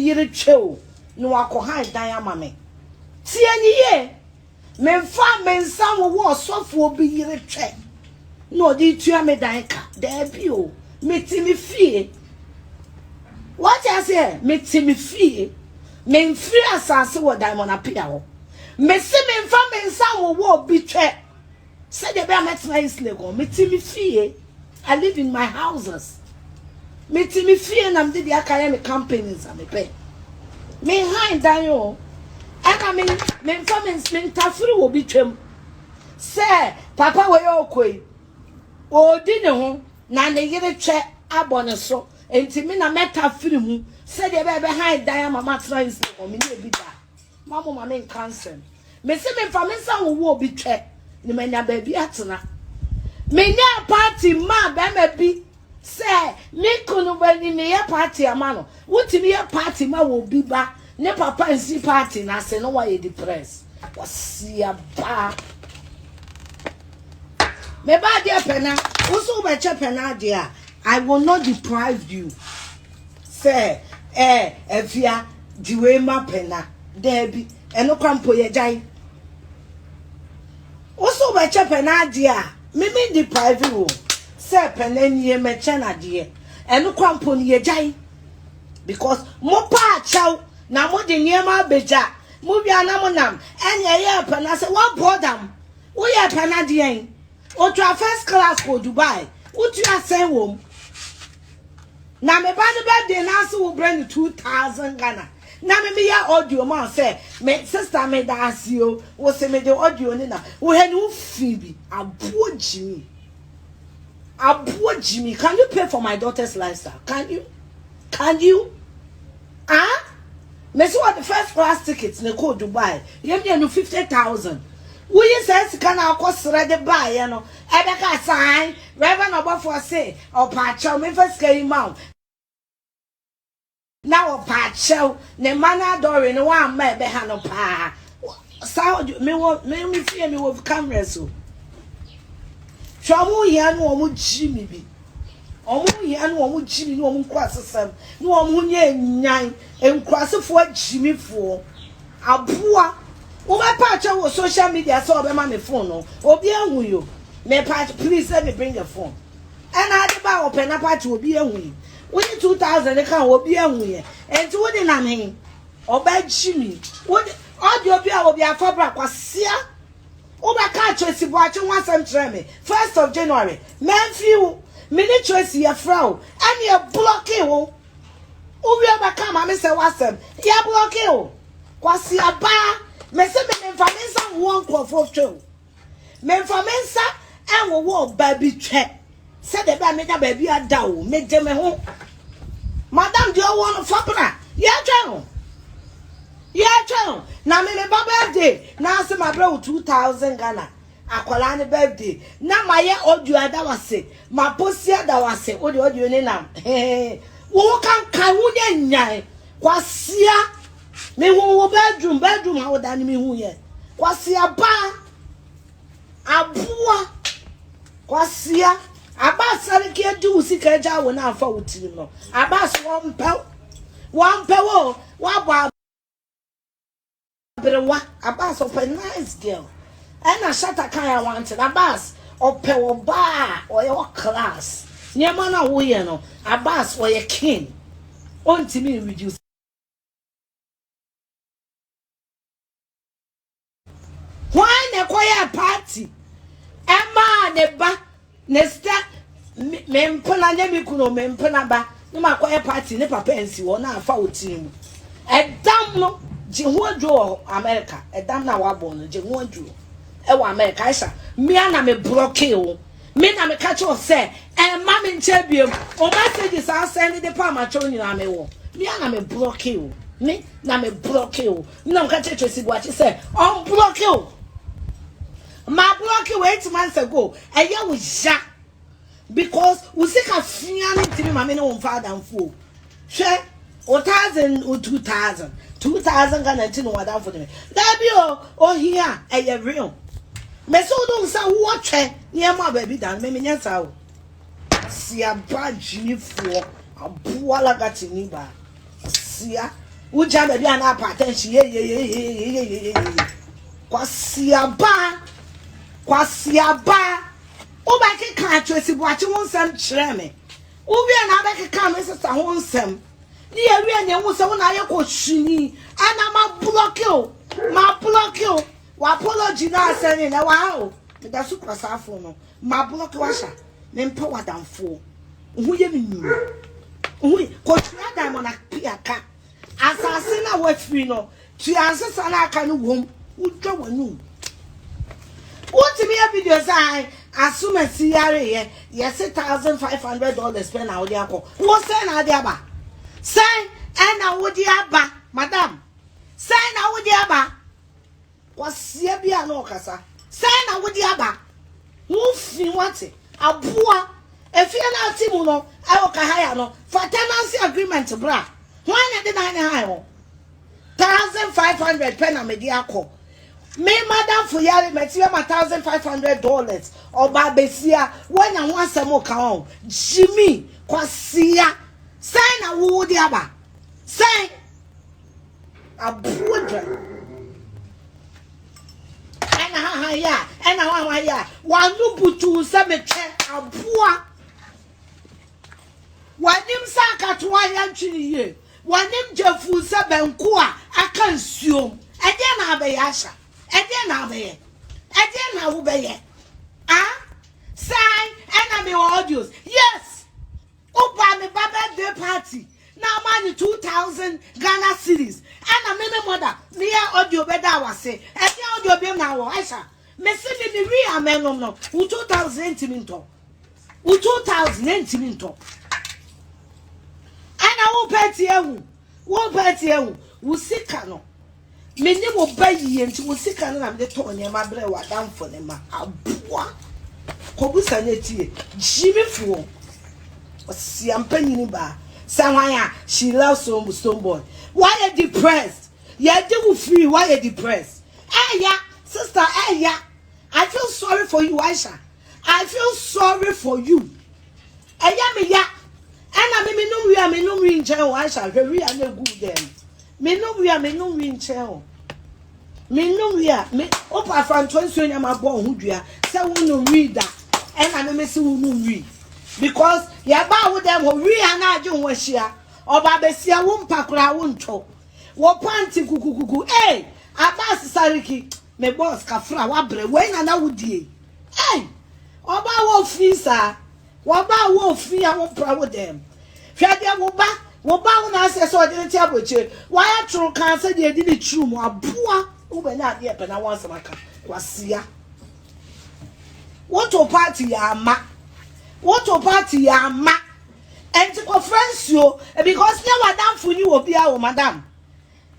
yire twe no akohan dan amame tie ni ye memfa mensa wo sofo obi yire twe no di tua me dan ka da bi o metimi fie what I say metimi fie memfiri asase wo diamond apia ho mesi memfa mensa wo obi twe say the be ametna isle go metimi fie I live in my houses metimi fie na mde dia kaya me companies am pe me hand dan yo aka me memfa mentafiri wo bi twem say papa we okoi odi ne ho na ne yire twe abone so enti me na metafiri mu say the be hand dan mama try isle go me ne bi da mama me cancer me se memfa mensa wo obi twe ni manya ba bi atena menya party ma ba ma bi say me kunu ba ni me ya party ama no wutimi ya party ma wo bi ba ne papa nsi party na se no wa ye depress wasia ba me ba dia pena uso ba che pena dia I will not deprive you say Afia diwe ma pena debi eno kwampo ye jai uso ba che pena dia me deprive you say pena nie me che na dia eno kwampo ni ye jai because mo pa chaw na mo de niema beja mo bia na mo nam enye ye pena say what boredom wo ye pena dia o to first class go Dubai wo tu asen wom na me ba de birthday na so wo bring 2000 Ghana na me ya audio man say me sister me da asio wo se me de audio ni na wo he ni wo fi bi abo Jimmy can you pay for my daughter's lifestyle can you me so what the first class tickets ne go Dubai you me no 50,000 we says can akosre de buy no e be ka sign reverend obofo say o pa chow me first came out now o pa chow ne mana dore no wan ma be ha no pa sao me fie me wo camera so shomu ye no o mu Jimmy bi omu ye no o mu Jimmy no o mu kwasesem no o mu nye nyan enkwasefo Jimmy fo aboa wo ba pa cha wo social media so be ma me phone no obi ahu yo me pa please let me bring your phone and I dey ba open na party obi ahu yi we 2000 kan obi ahu ye enti wo de na me oba Jimmy wo audio bi a obi afabra kwasia wo ba ka choice bo ache wan sam tre me 1st of January menfiu me ni choice ya frau and you blocking wo obi ba ka ma me say wasam ya blocking wo kwasia ba me se me mensa won kwofo twe menfa mensa enwo wo ba bi twe se de ba me da ba bi ada wo me je me ho madam de o won fapra ya twe na me ba birthday na se ma bra 2000 Ghana akola ne birthday na ma ye audio ada wase ma posia da wase o de audio ni nam wo kan wo de nyan kwasia me wo bedroom how da ni me hu ye kwasia ba aboa kwasia abasare ke di usika ja wo na afa wotiri no abas won pe wo wa ba brewa abas of a nice girl and a shatter kan I wanted abas ope wo ba or your class nyema na wo ye no abas or your king onti me reduce why ne kwaya party ema ne ba ne sta mempona nya mi kuno mempona ba ne makwaya party ne papa ensi wo na afa otirim edam no je ho adwo America edam na wa bon no je ho adwo e wa America Aisha me na me block o me na me catch you say ma me nche biem o messages are send the pa ma cho nyina me wo me na me block o me na me block o me na me catch you say say on block o ma block you 8 months ago e ya wo ja because we see ka fia ni timi ma me no father amfo hwe 2000 Ghana tin wa down for me that be oh here e real me so don't say what near my baby dan me nya sa o sia ba Jimmy fo aboa la gati ni ba sia Uja baby an attention. Kwasiaba. Obaki can't trace it what you want some treme. Ubi and Abaki come as a wonsome. Near and you was on I go shini, and I'm a block you. My block you. What apology now sending a wow. That's super safono. My block washer. Then power down for. Who you mean? Who coach Adam on a piaka. Assassin, I was free no. She answers and I can womb. Would go a new. What to me a video sign? Assume a CRA, yes, $1,500 spent out there. What's an adiaba? Say, and I would yaba, madam. Say, I would yaba. What's Yabia no casa? Say, I would yaba. Woof, you want it? A poor. If you're not Timuno, I will Kahayano for tenancy agreement, bra. Why not the 1,500 penamediaco? Me madam for yari material $1,500 or babesia when I want some more count. Jimmy kwasia sign a wood yaba sign a boudre and a one nubutu cemetery a poor one him saka to one yanchi one him jefu sebenkua I can assume again Aisha. Again, now be ah, sign enemy audios. Yes, Opa me birthday party. Now money 2,000 Ghana cedis. And a minute mother near audio better was say. And the audio be now, Aisha. Me see me real men no. 2,000 minto. 2,000 minto. And I won't pay you. Who see cano. Many will buy ye and will see can have the tone in my bread what down for them. A bois. Cobusanity, Jimmy Fool. See, I'm penny bar. Samaya, she loves some stone boy. Why are depressed? Yeah, they will free. Why are depressed? Eh, yeah, sister, eh, yeah. I feel sorry for you, Aisha. I feel sorry for you. Eh, yeah, me, yeah. And I mean, no, we in jail, Aisha. Very good them. Me no we are me no win chel. Me no we are me opa from 20 years my born who dua say we no read that and I me say we no read because ya ba wo dem wo read na adwe wo hia oba besia wo mpakura wo nto wo panti kukukuku eh abas sariki me boss kafra wa bre we na wo die eh oba wo fisa wo ba wo fia wo pra wo dem hwa dia wo ba wo ba wo na ase so de ntia aboche why atro kan se de di true mo aboa wo be na de pe na wan samaka kwasia what to party ya ma and to friends you because now madam for you obi a wo madam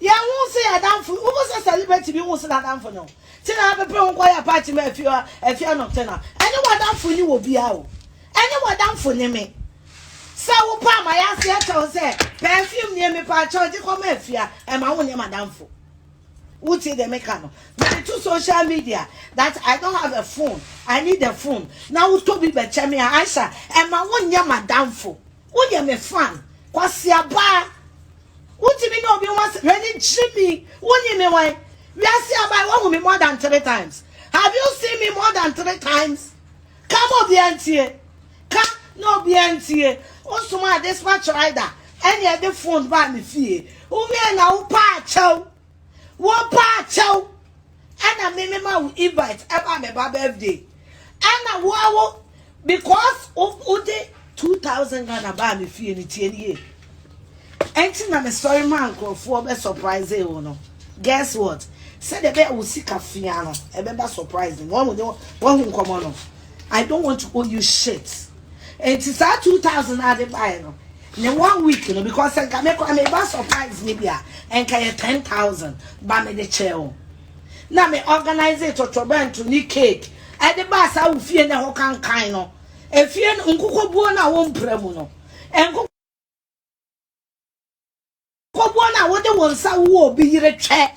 ya won say madam for who say celebrate be won say madam for no tin na be won kwa ya party me afia nocturnal any madam for you obi a wo any madam for me. So pa my ass here tell say perfume near me pa charge come afia e ma won madam for who say the make no but to social media that I don't have a phone I need a phone now to be beche me Aisha e ma won madam for who dey me fan kwasi aba who ti me no be once ready Jimmy who me why we are see aba won me more than 3 times have you seen me more than 3 times come up the antie come no be antie Osuma dispatch rider any the phone by me fie who me na wo pa chow and I ma invite ever me birthday and wo because of the 2,000 Ghana ba me fie ni tie ni enti na me story man for be surprise e no guess what say the be wo sika fia no e be surprising one who come on I don't want to owe you shit. It is 2,000 at the buy no. In 1 week, you know, because I can make a surprise maybe and can 10,000 by me the chair. Now me organize it to burn to need cake. At the bus I will fear the whole kind no. If you uncle buona won't premuno. And Kobona what the one sa will be the chair.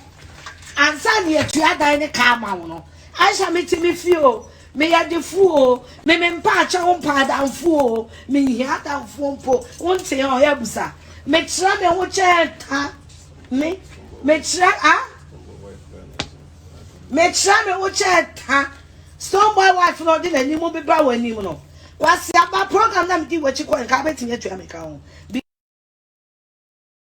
And Sunday to other in the car no. I shall meet me feel. Me ya de fuo me mpacha wo mpa dan fuo me hia dan fuo mpo wonte ho ya busa me kira me ho cheta Me try ah. Me try me wo chat ha. Stone boy wife no dey na ni mo be ba wani mo no. Wasi aba program na me di wachi ko nka betime atua me ka ho.